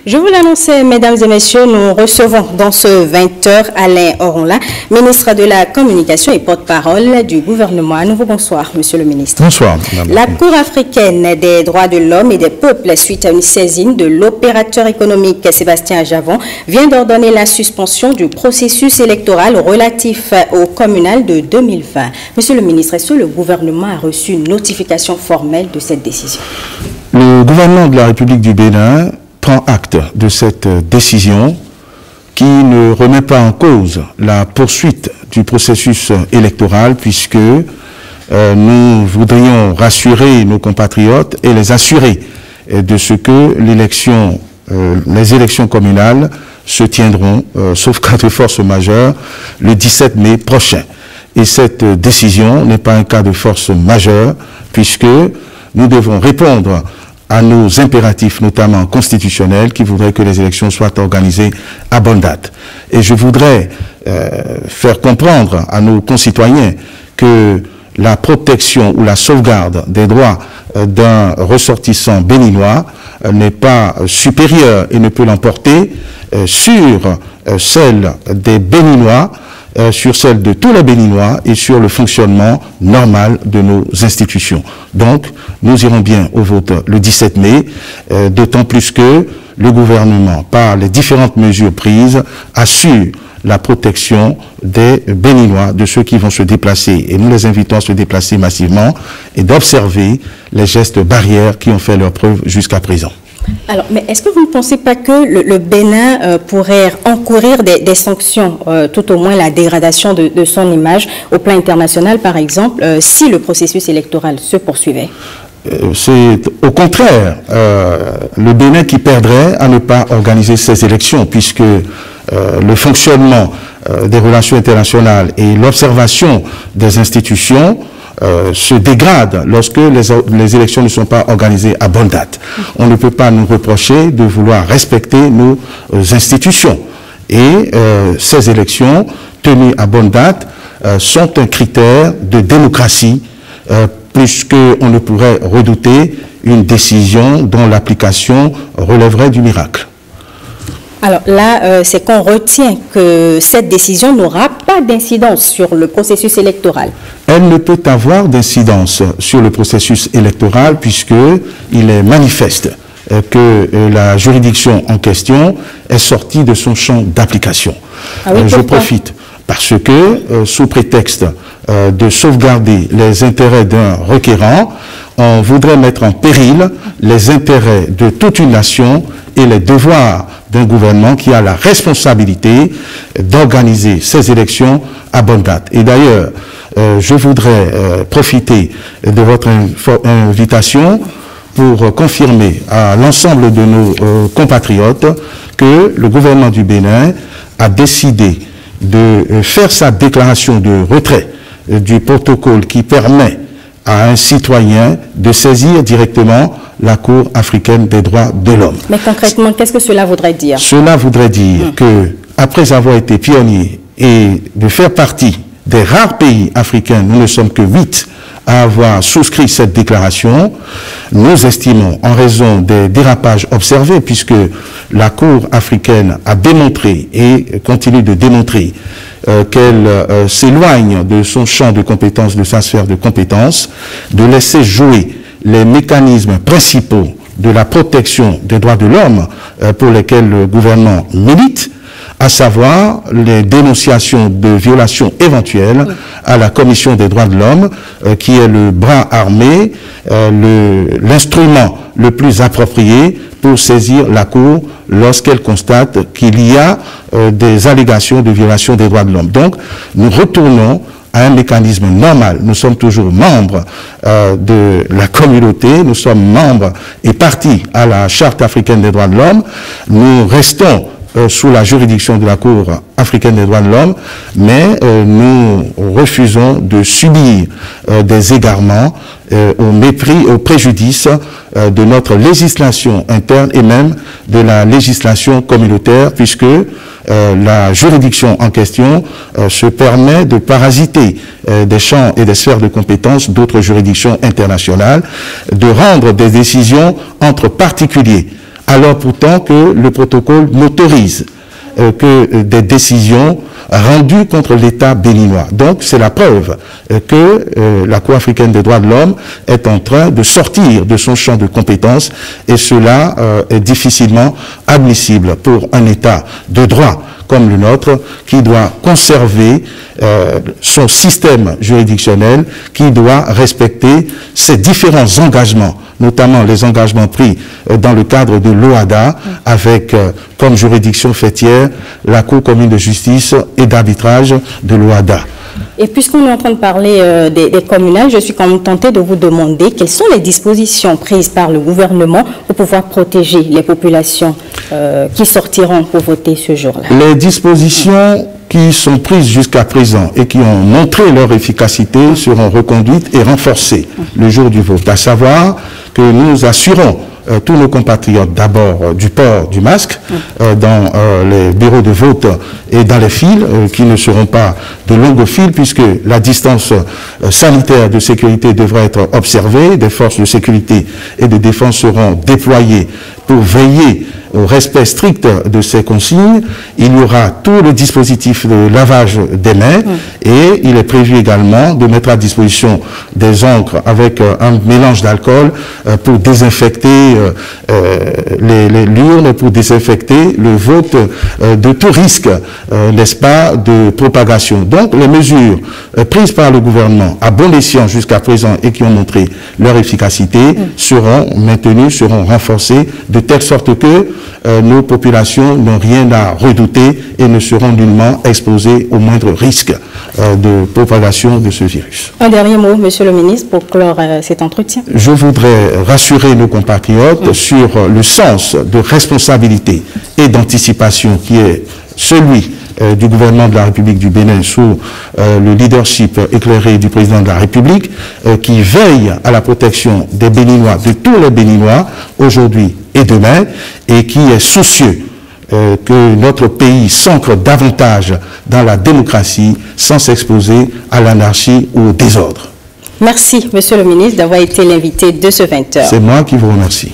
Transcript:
Je vous l'annonçais, mesdames et messieurs, nous recevons dans ce 20h Alain Oronla, ministre de la Communication et porte-parole du gouvernement. À nouveau, bonsoir, monsieur le ministre. Bonsoir. La Cour africaine des droits de l'homme et des peuples, suite à une saisine de l'opérateur économique Sébastien Javon, vient d'ordonner la suspension du processus électoral relatif au communal de 2020. Monsieur le ministre, est-ce que le gouvernement a reçu une notification formelle de cette décision? Le gouvernement de la République du Bénin prend acte de cette décision qui ne remet pas en cause la poursuite du processus électoral, puisque nous voudrions rassurer nos compatriotes et les assurer de ce que les élections communales se tiendront, sauf cas de force majeure, le 17 mai prochain. Et cette décision n'est pas un cas de force majeure, puisque nous devons répondre à nos impératifs, notamment constitutionnels, qui voudraient que les élections soient organisées à bonne date. Et je voudrais faire comprendre à nos concitoyens que la protection ou la sauvegarde des droits d'un ressortissant béninois n'est pas supérieure et ne peut l'emporter sur celle des Béninois, sur celle de tous les Béninois et sur le fonctionnement normal de nos institutions. Donc, nous irons bien au vote le 17 mai, d'autant plus que le gouvernement, par les différentes mesures prises, assure la protection des Béninois, de ceux qui vont se déplacer. Et nous les invitons à se déplacer massivement et d'observer les gestes barrières qui ont fait leur preuve jusqu'à présent. Alors, mais est-ce que vous ne pensez pas que le Bénin pourrait encourir des sanctions, tout au moins la dégradation de son image au plan international, par exemple, si le processus électoral se poursuivait? C'est au contraire le Bénin qui perdrait à ne pas organiser ces élections, puisque le fonctionnement des relations internationales et l'observation des institutions se dégrade lorsque les élections ne sont pas organisées à bonne date. On ne peut pas nous reprocher de vouloir respecter nos institutions. Et ces élections tenues à bonne date sont un critère de démocratie, puisqu'on ne pourrait redouter une décision dont l'application relèverait du miracle. Alors là, c'est qu'on retient que cette décision n'aura pas d'incidence sur le processus électoral. Elle ne peut avoir d'incidence sur le processus électoral, puisqu'il est manifeste que la juridiction en question est sortie de son champ d'application. Ah oui, je profite parce que, sous prétexte de sauvegarder les intérêts d'un requérant, on voudrait mettre en péril les intérêts de toute une nation et les devoirs d'un gouvernement qui a la responsabilité d'organiser ces élections à bonne date. Et d'ailleurs, je voudrais profiter de votre invitation pour confirmer à l'ensemble de nos compatriotes que le gouvernement du Bénin a décidé de faire sa déclaration de retrait du protocole qui permet à un citoyen de saisir directement la Cour africaine des droits de l'homme. Mais concrètement, qu'est-ce que cela voudrait dire? Cela voudrait dire que, après avoir été pionnier et de faire partie des rares pays africains, nous ne sommes que 8 à avoir souscrit cette déclaration, nous estimons, en raison des dérapages observés, puisque la Cour africaine a démontré et continue de démontrer qu'elle s'éloigne de son champ de compétences, de sa sphère de compétences, de laisser jouer les mécanismes principaux de la protection des droits de l'homme pour lesquels le gouvernement milite, à savoir les dénonciations de violations éventuelles à la Commission des droits de l'homme, qui est le bras armé, l'instrument le plus approprié pour saisir la Cour lorsqu'elle constate qu'il y a des allégations de violation des droits de l'homme. Donc, nous retournons à un mécanisme normal. Nous sommes toujours membres de la communauté, nous sommes membres et partis à la Charte africaine des droits de l'homme. Nous restons sous la juridiction de la Cour africaine des droits de l'homme, mais nous refusons de subir des égarements au mépris, au préjudice de notre législation interne et même de la législation communautaire, puisque la juridiction en question se permet de parasiter des champs et des sphères de compétences d'autres juridictions internationales, de rendre des décisions entre particuliers alors pourtant que le protocole n'autorise que des décisions rendues contre l'État béninois. Donc c'est la preuve que la Cour africaine des droits de l'homme est en train de sortir de son champ de compétences, et cela est difficilement admissible pour un État de droit comme le nôtre, qui doit conserver son système juridictionnel, qui doit respecter ses différents engagements, notamment les engagements pris dans le cadre de l'OHADA, avec comme juridiction faîtière la Cour commune de justice et d'arbitrage de l'OHADA. Et puisqu'on est en train de parler des communales, je suis quand même tentée de vous demander quelles sont les dispositions prises par le gouvernement pour pouvoir protéger les populations qui sortiront pour voter ce jour-là. Les dispositions qui sont prises jusqu'à présent et qui ont montré leur efficacité seront reconduites et renforcées le jour du vote, à savoir que nous assurons tous nos compatriotes d'abord du port du masque dans les bureaux de vote et dans les files qui ne seront pas de longues files, puisque la distance sanitaire de sécurité devra être observée. Des forces de sécurité et de défense seront déployées pour veiller au respect strict de ces consignes. Il y aura tout le dispositif de lavage des mains et il est prévu également de mettre à disposition des encres avec un mélange d'alcool pour désinfecter les urnes, pour désinfecter le vote de tout risque, n'est-ce pas, de propagation. Donc les mesures prises par le gouvernement à bon escient jusqu'à présent et qui ont montré leur efficacité seront maintenues, seront renforcées, de telle sorte que nos populations n'ont rien à redouter et ne seront nullement exposées au moindre risque de propagation de ce virus. Un dernier mot, Monsieur le ministre, pour clore cet entretien. Je voudrais rassurer nos compatriotes sur le sens de responsabilité et d'anticipation qui est celui du gouvernement de la République du Bénin sous le leadership éclairé du président de la République, qui veille à la protection des Béninois, de tous les Béninois, aujourd'hui et demain, et qui est soucieux que notre pays s'ancre davantage dans la démocratie sans s'exposer à l'anarchie ou au désordre. Merci, Monsieur le ministre, d'avoir été l'invité de ce 20h. C'est moi qui vous remercie.